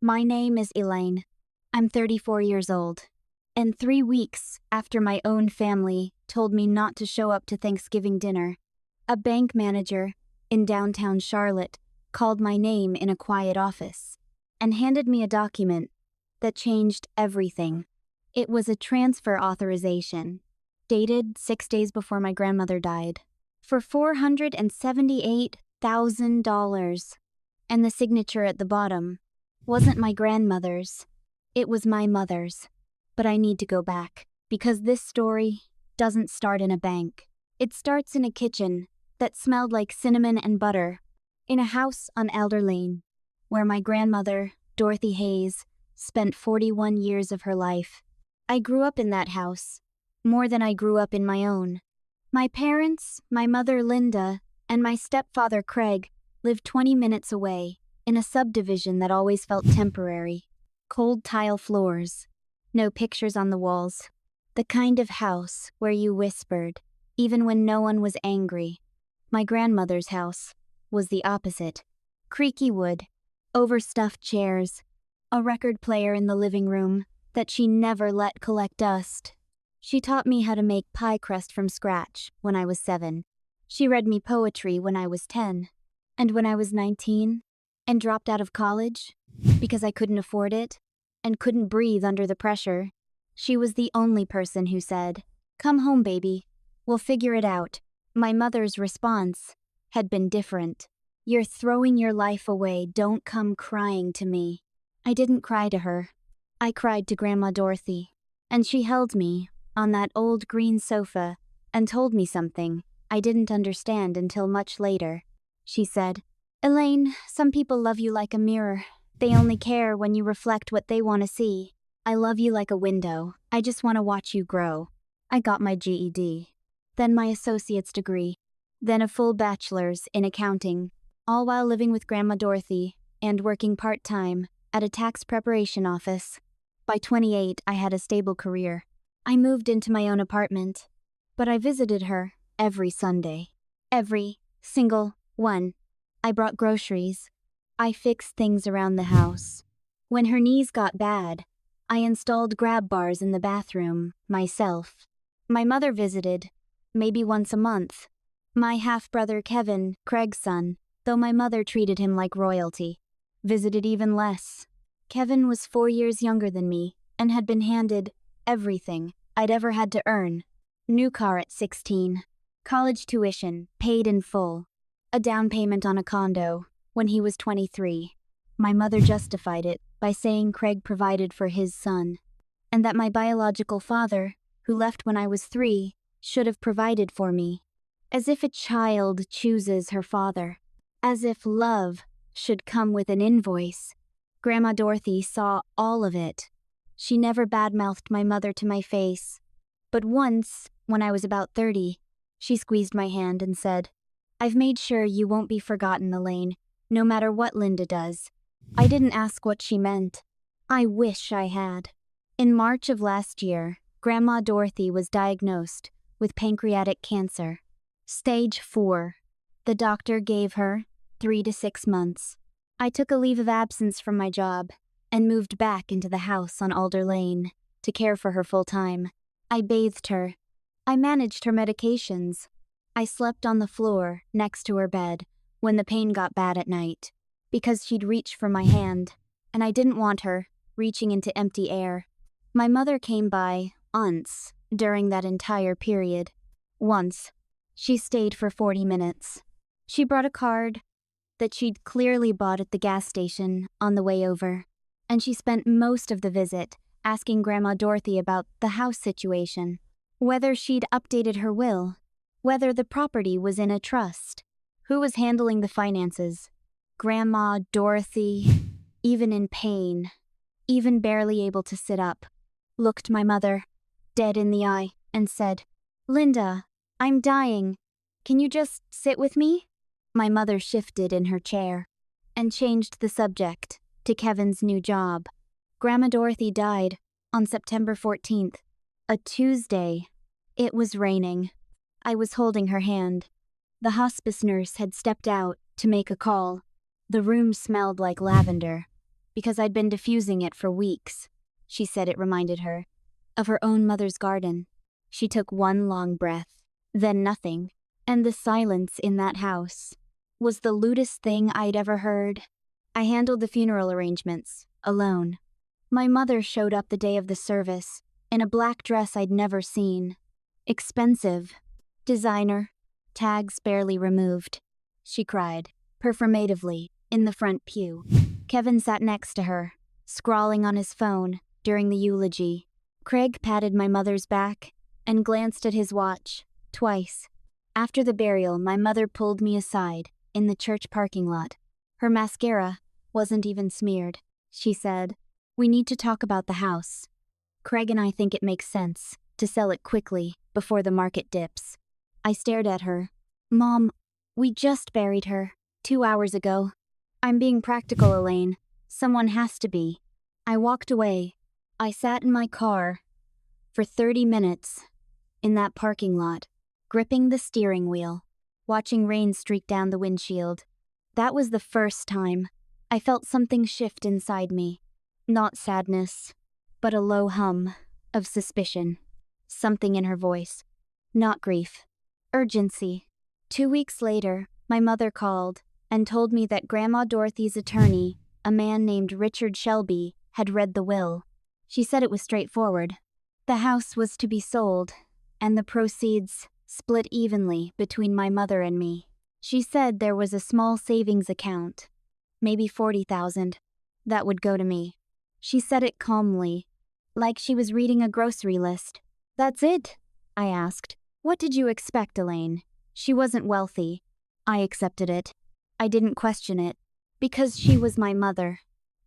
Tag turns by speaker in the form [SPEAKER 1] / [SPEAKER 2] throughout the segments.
[SPEAKER 1] My name is Elaine. I'm 34 years old. And 3 weeks after my own family told me not to show up to Thanksgiving dinner, a bank manager in downtown Charlotte called my name in a quiet office and handed me a document that changed everything. It was a transfer authorization, dated 6 days before my grandmother died, for $478,000. And the signature at the bottom wasn't my grandmother's, it was my mother's. But I need to go back, because this story doesn't start in a bank. It starts in a kitchen that smelled like cinnamon and butter, in a house on Elder Lane, where my grandmother, Dorothy Hayes, spent 41 years of her life. I grew up in that house, more than I grew up in my own. My parents, my mother Linda, and my stepfather Craig lived 20 minutes away, in a subdivision that always felt temporary. Cold tile floors, no pictures on the walls. The kind of house where you whispered, even when no one was angry. My grandmother's house was the opposite. Creaky wood, overstuffed chairs, a record player in the living room that she never let collect dust. She taught me how to make pie crust from scratch when I was 7. She read me poetry when I was 10. And when I was 19 and dropped out of college because I couldn't afford it and couldn't breathe under the pressure, she was the only person who said, "Come home, baby. We'll figure it out." My mother's response had been different. "You're throwing your life away. Don't come crying to me." I didn't cry to her. I cried to Grandma Dorothy. And she held me on that old green sofa and told me something I didn't understand until much later. She said, "Elaine, some people love you like a mirror. They only care when you reflect what they want to see. I love you like a window. I just want to watch you grow." I got my GED, then my associate's degree, then a full bachelor's in accounting, all while living with Grandma Dorothy and working part-time at a tax preparation office. By 28, I had a stable career. I moved into my own apartment, but I visited her every Sunday. Every single one. I brought groceries. I fixed things around the house. When her knees got bad, I installed grab bars in the bathroom, myself. My mother visited, maybe once a month. My half-brother Kevin, Craig's son, though my mother treated him like royalty, visited even less. Kevin was 4 years younger than me and had been handed everything I'd ever had to earn. New car at 16. College tuition, paid in full. A down payment on a condo when he was 23. My mother justified it by saying Craig provided for his son, and that my biological father, who left when I was 3, should have provided for me. As if a child chooses her father. As if love should come with an invoice. Grandma Dorothy saw all of it. She never badmouthed my mother to my face. But once, when I was about 30, she squeezed my hand and said, "I've made sure you won't be forgotten, Elaine, no matter what Linda does." I didn't ask what she meant. I wish I had. In March of last year, Grandma Dorothy was diagnosed with pancreatic cancer. Stage 4. The doctor gave her 3 to 6 months. I took a leave of absence from my job and moved back into the house on Alder Lane to care for her full-time. I bathed her. I managed her medications. I slept on the floor next to her bed when the pain got bad at night, because she'd reach for my hand, and I didn't want her reaching into empty air. My mother came by once during that entire period. Once. She stayed for 40 minutes. She brought a card that she'd clearly bought at the gas station on the way over, and she spent most of the visit asking Grandma Dorothy about the house situation, whether she'd updated her will, whether the property was in a trust, who was handling the finances. Grandma Dorothy, even in pain, even barely able to sit up, looked my mother dead in the eye and said, "Linda, I'm dying. Can you just sit with me?" My mother shifted in her chair and changed the subject to Kevin's new job. Grandma Dorothy died on September 14th, a Tuesday. It was raining. I was holding her hand. The hospice nurse had stepped out to make a call. The room smelled like lavender. because I'd been diffusing it for weeks. She said it reminded her of her own mother's garden. She took one long breath, then nothing, and the silence in that house was the lewdest thing I'd ever heard. I handled the funeral arrangements, alone. My mother showed up the day of the service, in a black dress I'd never seen. Expensive. Designer. Tags barely removed. She cried, performatively, in the front pew. Kevin sat next to her, scrawling on his phone during the eulogy. Craig patted my mother's back and glanced at his watch, twice. After the burial, my mother pulled me aside in the church parking lot. Her mascara wasn't even smeared. She said, "We need to talk about the house. Craig and I think it makes sense to sell it quickly before the market dips." I stared at her. "Mom, we just buried her 2 hours ago. I'm being practical, Elaine. Someone has to be." I walked away. I sat in my car for 30 minutes in that parking lot, gripping the steering wheel, watching rain streak down the windshield. That was the first time I felt something shift inside me. Not sadness, but a low hum of suspicion. Something in her voice. Not grief. Urgency. 2 weeks later, my mother called and told me that Grandma Dorothy's attorney, a man named Richard Shelby, had read the will. She said it was straightforward. The house was to be sold, and the proceeds split evenly between my mother and me. She said there was a small savings account, maybe $40,000, that would go to me. She said it calmly, like she was reading a grocery list. "That's it?" I asked. "What did you expect, Elaine?" She wasn't wealthy. I accepted it. I didn't question it, because she was my mother,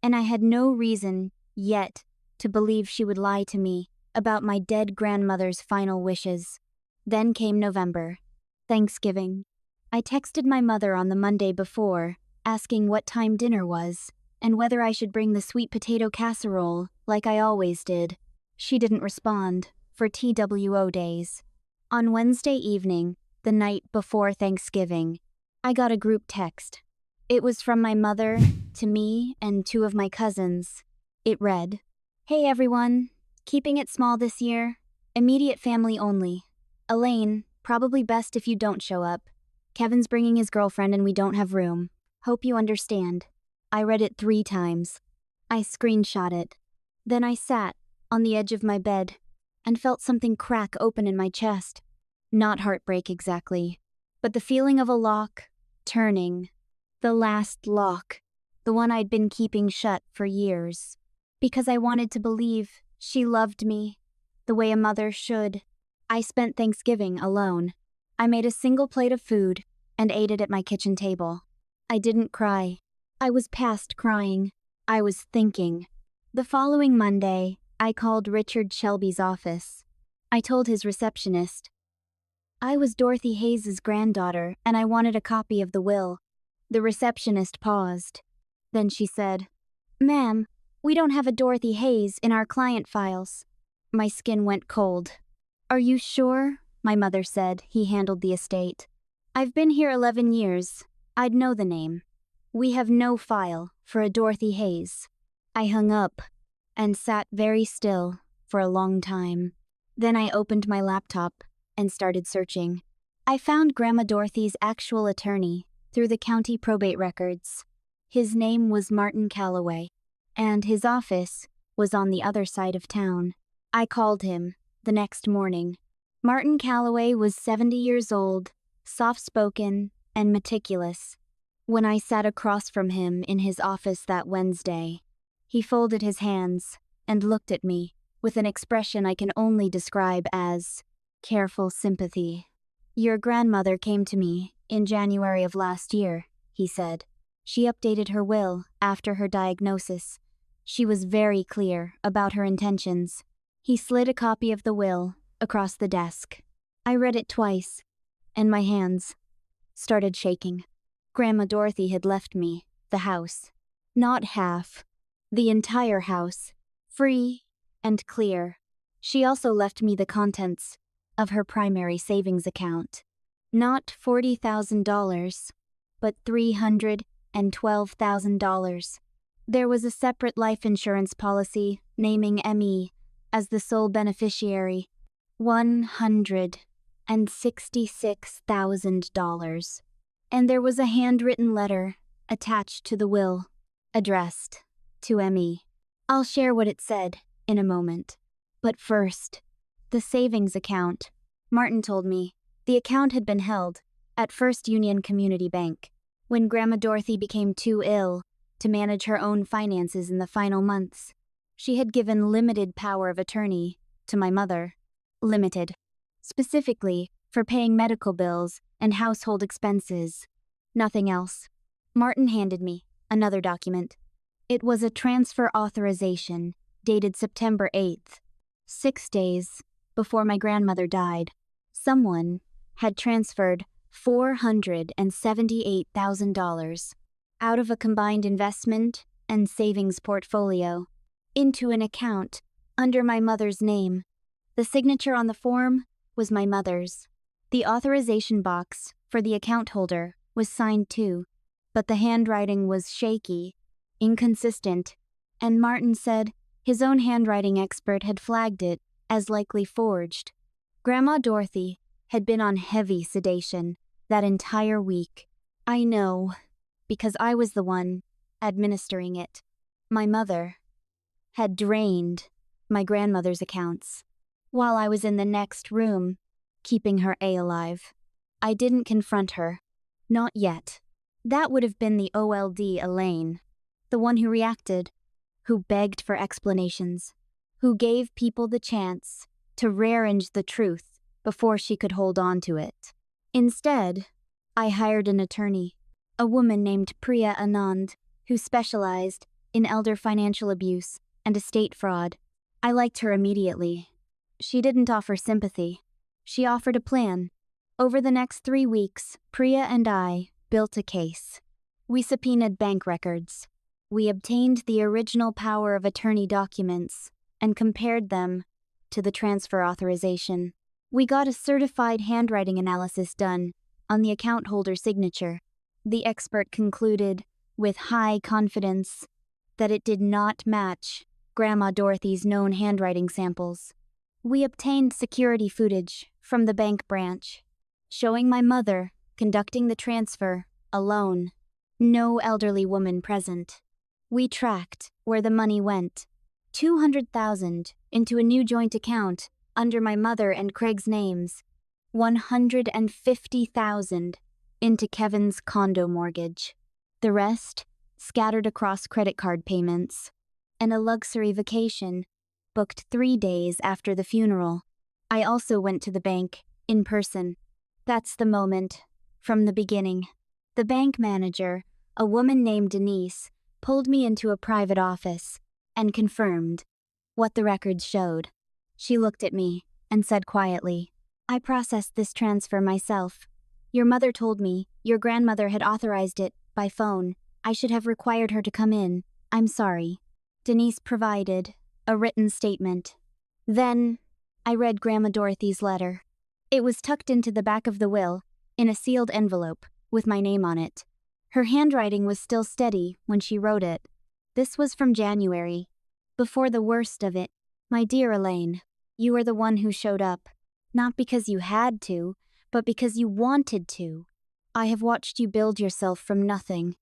[SPEAKER 1] and I had no reason, yet, to believe she would lie to me about my dead grandmother's final wishes. Then came November. Thanksgiving. I texted my mother on the Monday before, asking what time dinner was, and whether I should bring the sweet potato casserole, like I always did. She didn't respond, for TWO days. On Wednesday evening, the night before Thanksgiving, I got a group text. It was from my mother, to me, and 2 of my cousins. It read, "Hey everyone, keeping it small this year. Immediate family only. Elaine, probably best if you don't show up. Kevin's bringing his girlfriend and we don't have room. Hope you understand." I read it 3 times. I screenshot it. Then I sat on the edge of my bed and felt something crack open in my chest. Not heartbreak exactly, but the feeling of a lock turning. The last lock, the one I'd been keeping shut for years. Because I wanted to believe she loved me the way a mother should. I spent Thanksgiving alone. I made a single plate of food and ate it at my kitchen table. I didn't cry. I was past crying. I was thinking. The following Monday, I called Richard Shelby's office. I told his receptionist I was Dorothy Hayes' granddaughter and I wanted a copy of the will. The receptionist paused. Then she said, "Ma'am, we don't have a Dorothy Hayes in our client files." My skin went cold. "Are you sure?" My mother said. He handled the estate. "I've been here 11 years. I'd know the name. We have no file for a Dorothy Hayes." I hung up and sat very still for a long time. Then I opened my laptop and started searching. I found Grandma Dorothy's actual attorney through the county probate records. His name was Martin Calloway, and his office was on the other side of town. I called him the next morning. Martin Calloway was 70 years old, soft-spoken, and meticulous. When I sat across from him in his office that Wednesday, he folded his hands and looked at me with an expression I can only describe as careful sympathy. "Your grandmother came to me in January of last year," he said. "She updated her will after her diagnosis. She was very clear about her intentions." He slid a copy of the will across the desk. I read it twice, and my hands started shaking. Grandma Dorothy had left me the house. Not half, the entire house, free and clear. She also left me the contents of her primary savings account. Not $40,000, but $312,000. There was a separate life insurance policy naming Emmy as the sole beneficiary. $166,000. And there was a handwritten letter attached to the will, addressed to Emmy. I'll share what it said in a moment. But first, the savings account. Martin told me the account had been held at First Union Community Bank when Grandma Dorothy became too ill to manage her own finances in the final months. She had given limited power of attorney to my mother. Limited. Specifically for paying medical bills and household expenses. Nothing else. Martin handed me another document. It was a transfer authorization dated September 8th, 6 days before my grandmother died. Someone had transferred $478,000 out of a combined investment and savings portfolio into an account under my mother's name. The signature on the form was my mother's. The authorization box for the account holder was signed too, but the handwriting was shaky, inconsistent, and Martin said his own handwriting expert had flagged it as likely forged. Grandma Dorothy had been on heavy sedation that entire week. I know, because I was the one administering it. My mother had drained my grandmother's accounts while I was in the next room, keeping her alive. I didn't confront her. Not yet. That would have been the old Elaine, the one who reacted, who begged for explanations, who gave people the chance to rearrange the truth before she could hold on to it. Instead, I hired an attorney, a woman named Priya Anand, who specialized in elder financial abuse and estate fraud. I liked her immediately. She didn't offer sympathy. She offered a plan. Over the next 3 weeks, Priya and I built a case. We subpoenaed bank records. We obtained the original power of attorney documents and compared them to the transfer authorization. We got a certified handwriting analysis done on the account holder's signature. The expert concluded, with high confidence, that it did not match Grandma Dorothy's known handwriting samples. We obtained security footage from the bank branch, showing my mother conducting the transfer alone. No elderly woman present. We tracked where the money went. $200,000 into a new joint account under my mother and Craig's names. $150,000 into Kevin's condo mortgage. The rest scattered across credit card payments. And a luxury vacation booked 3 days after the funeral. I also went to the bank in person. That's the moment. From the beginning. The bank manager, a woman named Denise, pulled me into a private office and confirmed what the records showed. She looked at me and said quietly, "I processed this transfer myself. Your mother told me your grandmother had authorized it by phone. I should have required her to come in. I'm sorry." Denise provided a written statement. Then I read Grandma Dorothy's letter. It was tucked into the back of the will, in a sealed envelope, with my name on it. Her handwriting was still steady when she wrote it. This was from January, before the worst of it. "My dear Elaine, you are the one who showed up. Not because you had to, but because you wanted to. I have watched you build yourself from nothing.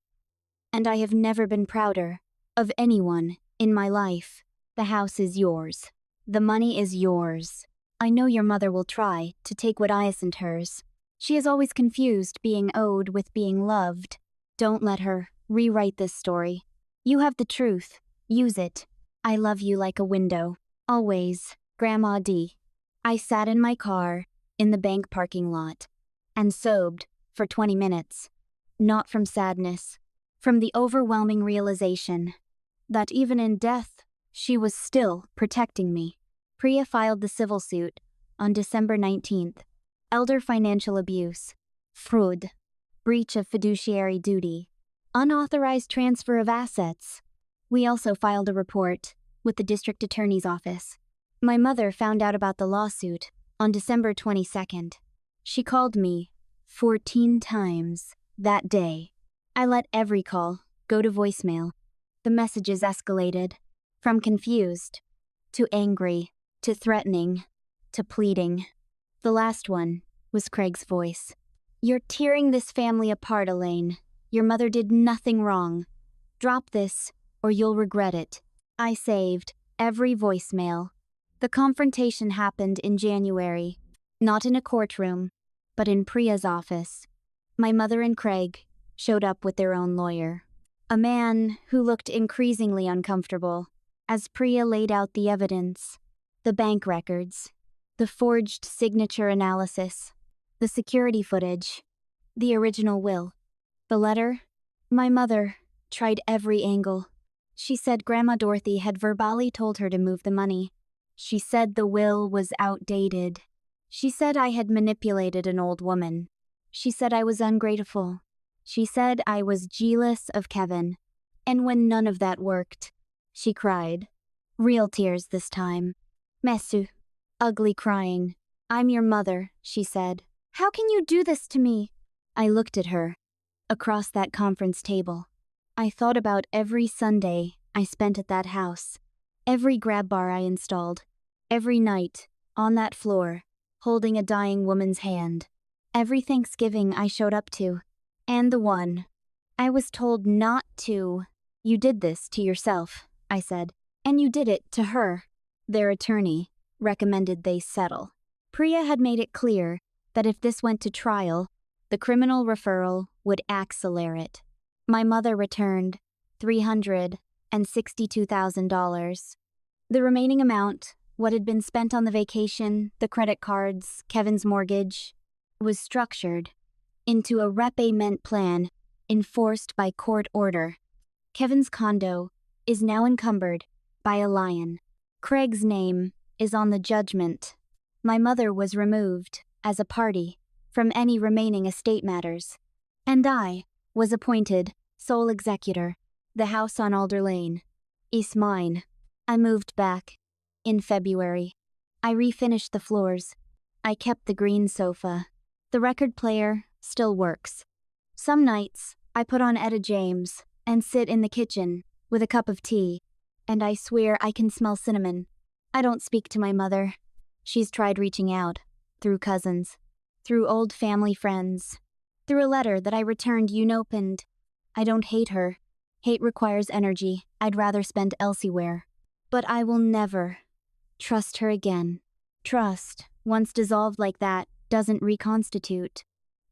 [SPEAKER 1] And I have never been prouder of anyone in my life. The house is yours. The money is yours. I know your mother will try to take what isn't hers. She has always confused being owed with being loved. Don't let her rewrite this story. You have the truth. Use it. I love you like a window. Always, Grandma D." I sat in my car in the bank parking lot and sobbed for 20 minutes. Not from sadness, from the overwhelming realization that even in death, she was still protecting me. Priya filed the civil suit on December 19th. Elder financial abuse, fraud, breach of fiduciary duty, unauthorized transfer of assets. We also filed a report with the district attorney's office. My mother found out about the lawsuit on December 22nd. She called me 14 times that day. I let every call go to voicemail. The messages escalated, from confused, to angry, to threatening, to pleading. The last one was Craig's voice. "You're tearing this family apart, Elaine. Your mother did nothing wrong. Drop this, or you'll regret it." I saved every voicemail. The confrontation happened in January, not in a courtroom, but in Priya's office. My mother and Craig showed up with their own lawyer, a man who looked increasingly uncomfortable as Priya laid out the evidence, the bank records, the forged signature analysis, the security footage, the original will, the letter. My mother tried every angle. She said Grandma Dorothy had verbally told her to move the money. She said the will was outdated. She said I had manipulated an old woman. She said I was ungrateful. She said I was jealous of Kevin. And when none of that worked, she cried. Real tears this time. Mesu. Ugly crying. "I'm your mother," she said. "How can you do this to me?" I looked at her, across that conference table. I thought about every Sunday I spent at that house, every grab bar I installed, every night, on that floor, holding a dying woman's hand, every Thanksgiving I showed up to, and the one I was told not to. "You did this to yourself," I said, "and you did it to her." Their attorney recommended they settle. Priya had made it clear that if this went to trial, the criminal referral would accelerate. My mother returned $362,000. The remaining amount, what had been spent on the vacation, the credit cards, Kevin's mortgage, was structured into a repayment plan enforced by court order. Kevin's condo is now encumbered by a lion. Craig's name is on the judgment. My mother was removed, as a party, from any remaining estate matters. And I was appointed sole executor. The house on Alder Lane is mine. I moved back in February. I refinished the floors. I kept the green sofa. The record player still works. Some nights, I put on Etta James and sit in the kitchen with a cup of tea, and I swear I can smell cinnamon. I don't speak to my mother. She's tried reaching out, through cousins, through old family friends, through a letter that I returned unopened. I don't hate her. Hate requires energy I'd rather spend elsewhere. But I will never trust her again. Trust, once dissolved like that, doesn't reconstitute.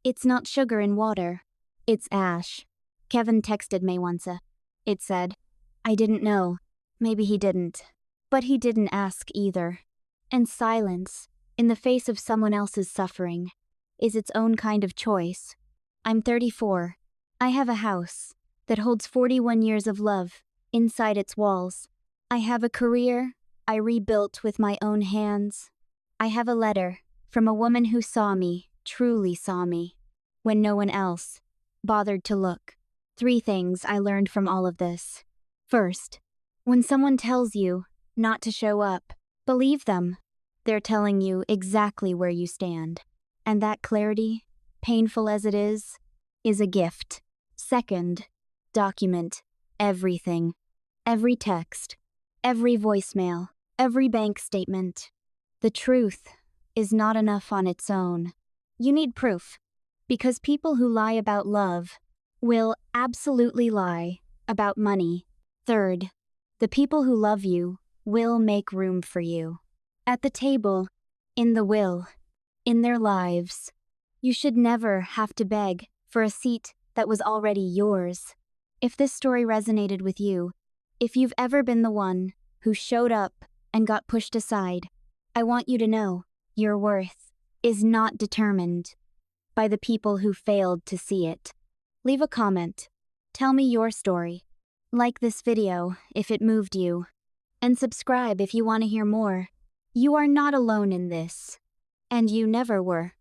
[SPEAKER 1] It's not sugar in water. It's ash. Kevin texted me once. It said, "I didn't know." Maybe he didn't. But he didn't ask either. And silence, in the face of someone else's suffering, is its own kind of choice. I'm 34. I have a house that holds 41 years of love inside its walls. I have a career I rebuilt with my own hands. I have a letter from a woman who saw me, truly saw me, when no one else bothered to look. 3 things I learned from all of this. First, when someone tells you not to show up, believe them. They're telling you exactly where you stand. And that clarity, painful as it is a gift. Second, document everything. Every text, every voicemail, every bank statement. The truth is not enough on its own. You need proof, because people who lie about love will absolutely lie about money. Third, the people who love you will make room for you. At the table, in the will, in their lives. You should never have to beg for a seat that was already yours. If this story resonated with you, if you've ever been the one who showed up and got pushed aside, I want you to know your worth is not determined by the people who failed to see it. Leave a comment. Tell me your story. Like this video if it moved you. And subscribe if you want to hear more. You are not alone in this. And you never were.